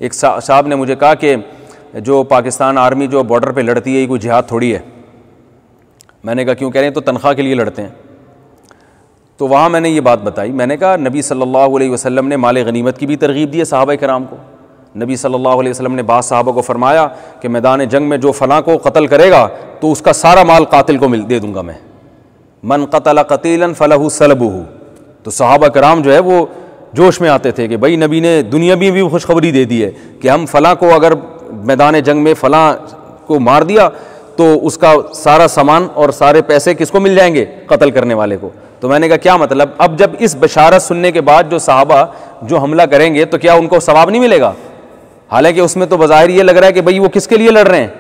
एक साहब ने मुझे कहा कि जो पाकिस्तान आर्मी जो बॉर्डर पे लड़ती है ये कोई जिहाद थोड़ी है। मैंने कहा क्यों कह रहे हैं? तो तनख्वाह के लिए लड़ते हैं। तो वहाँ मैंने ये बात बताई, मैंने कहा नबी सल्लल्लाहु अलैहि वसल्लम ने माल गनीमत की भी तरगीब दी है सहाबा कराम को। नबी सल्लल्लाहु अलैहि वसल्लम ने बाद सहाबा को फरमाया कि मैदान जंग में जो फ़लाँ को कत्ल करेगा तो उसका सारा माल कातिल को दे दूँगा मैं। मन क़तल क़तीलन फ़लहु सलबुहु। तो सहाबा कराम जो है वो जोश में आते थे कि भाई नबी ने दुनिया में भी खुशखबरी दे दी है कि हम फ़लाँ को अगर मैदान जंग में फ़लाँ को मार दिया तो उसका सारा सामान और सारे पैसे किसको मिल जाएंगे? कत्ल करने वाले को। तो मैंने कहा क्या मतलब? अब जब इस बशारत सुनने के बाद जो सहाबा जो हमला करेंगे तो क्या उनको सवाब नहीं मिलेगा? हालांकि उसमें तो बज़ाहिर ये लग रहा है कि भाई वो किसके लिए लड़ रहे हैं?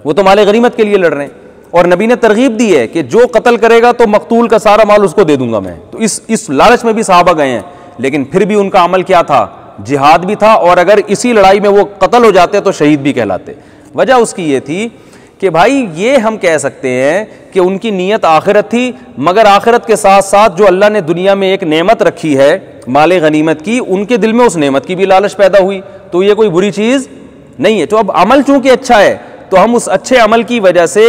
वो तो माल गनीमत के लिए लड़ रहे हैं। और नबी ने तरगीब दी है कि जो कत्ल करेगा तो मकतूल का सारा माल उसको दे दूंगा मैं। तो इस लालच में भी सहाबा गए हैं, लेकिन फिर भी उनका अमल क्या था? जिहाद भी था, और अगर इसी लड़ाई में वो कत्ल हो जाते तो शहीद भी कहलाते। वजह उसकी ये थी कि भाई ये हम कह सकते हैं कि उनकी नीयत आखिरत थी, मगर आखिरत के साथ साथ जो अल्लाह ने दुनिया में एक नेमत रखी है माल गनीमत की, उनके दिल में उस नेमत की भी लालच पैदा हुई। तो ये कोई बुरी चीज़ नहीं है। तो अब अमल चूंकि अच्छा है तो हम उस अच्छे अमल की वजह से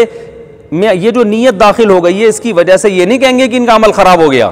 ये जो नीयत दाखिल हो गई है इसकी वजह से ये नहीं कहेंगे कि इनका अमल ख़राब हो गया।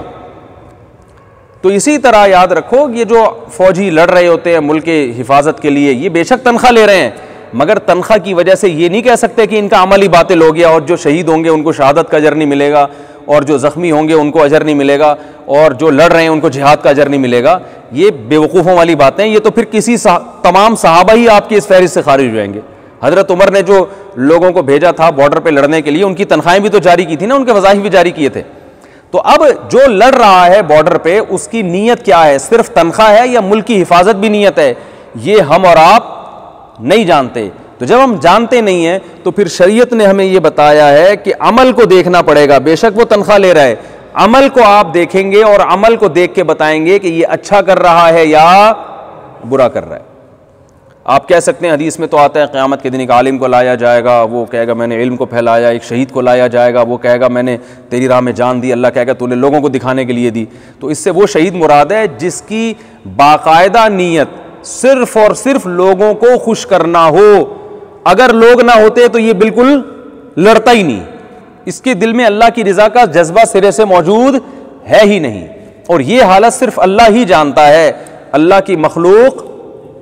तो इसी तरह याद रखो, ये जो फौजी लड़ रहे होते हैं मुल्क के हिफाजत के लिए, ये बेशक तनख्वाह ले रहे हैं, मगर तनख्वाह की वजह से ये नहीं कह सकते कि इनका अमल ही बातिल हो गया, और जो शहीद होंगे उनको शहादत का अजर नहीं मिलेगा, और जो ज़ख्मी होंगे उनको अजर नहीं मिलेगा, और जो लड़ रहे हैं उनको जिहाद का अजर नहीं मिलेगा। ये बेवकूफ़ों वाली बातें। ये तो फिर किसी तमाम सहाबा ही आपकी इस फहरिस्त से खारिज हो जाएंगे। हज़रत उमर ने जो लोगों को भेजा था बॉर्डर पर लड़ने के लिए, उनकी तनख्वाहें भी तो जारी की थी ना, उनके वज़ाइफ भी जारी किए थे। तो अब जो लड़ रहा है बॉर्डर पे उसकी नीयत क्या है? सिर्फ तनख्वाह है या मुल्क की हिफाजत भी नीयत है? ये हम और आप नहीं जानते। तो जब हम जानते नहीं हैं तो फिर शरीयत ने हमें ये बताया है कि अमल को देखना पड़ेगा। बेशक वो तनख्वाह ले रहा है, अमल को आप देखेंगे और अमल को देख के बताएंगे कि ये अच्छा कर रहा है या बुरा कर रहा है। आप कह सकते हैं हदीस में तो आता है क़यामत के दिन एक आलिम को लाया जाएगा, वो कहेगा मैंने इल्म को फैलाया। एक शहीद को लाया जाएगा, वो कहेगा मैंने तेरी राह में जान दी। अल्लाह कहेगा तूने लोगों को दिखाने के लिए दी। तो इससे वो शहीद मुराद है जिसकी बाकायदा नीयत सिर्फ और सिर्फ लोगों को खुश करना हो। अगर लोग ना होते तो ये बिल्कुल लड़ता ही नहीं। इसके दिल में अल्लाह की रज़ा का जज्बा सिरे से मौजूद है ही नहीं, और ये हालत सिर्फ अल्लाह ही जानता है, अल्लाह की मखलूक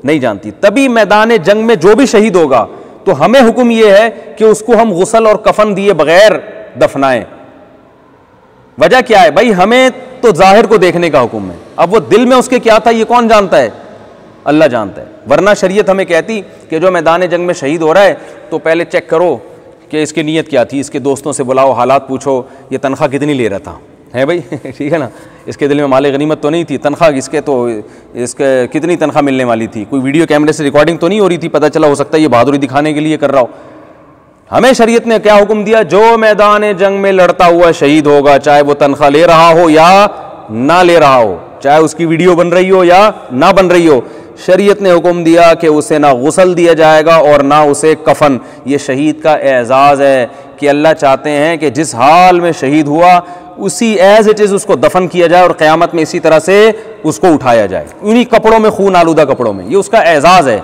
नहीं जानती। तभी मैदान जंग में जो भी शहीद होगा तो हमें हुक्म यह है कि उसको हम गुस्ल और कफन दिए बगैर दफनाएं। वजह क्या है भाई? हमें तो जाहिर को देखने का हुक्म है। अब वो दिल में उसके क्या था ये कौन जानता है? अल्लाह जानता है। वरना शरीयत हमें कहती कि जो मैदान जंग में शहीद हो रहा है तो पहले चेक करो कि इसकी नीयत क्या थी, इसके दोस्तों से बुलाओ, हालात पूछो, ये तनख्वाह कितनी ले रहा था, है भाई ठीक है ना, इसके दिल में माल गनीमत तो नहीं थी, तनख्वाह इसके तो इसके कितनी तनख्वाह मिलने वाली थी, कोई वीडियो कैमरे से रिकॉर्डिंग तो नहीं हो रही थी, पता चला हो सकता है ये बहादुरी दिखाने के लिए कर रहा हो। हमें शरीयत ने क्या हुक्म दिया? जो मैदान जंग में लड़ता हुआ शहीद होगा, चाहे वो तनख्वाह ले रहा हो या ना ले रहा हो, चाहे उसकी वीडियो बन रही हो या ना बन रही हो, शरीयत ने हुक्म दिया कि उसे ना गुस्ल दिया जाएगा और ना उसे कफन। ये शहीद का एजाज़ है कि अल्लाह चाहते हैं कि जिस हाल में शहीद हुआ उसी एज इट इज़ उसको दफन किया जाए और क़यामत में इसी तरह से उसको उठाया जाए, उन्हीं कपड़ों में, खून आलूदा कपड़ों में। ये उसका एजाज़ है।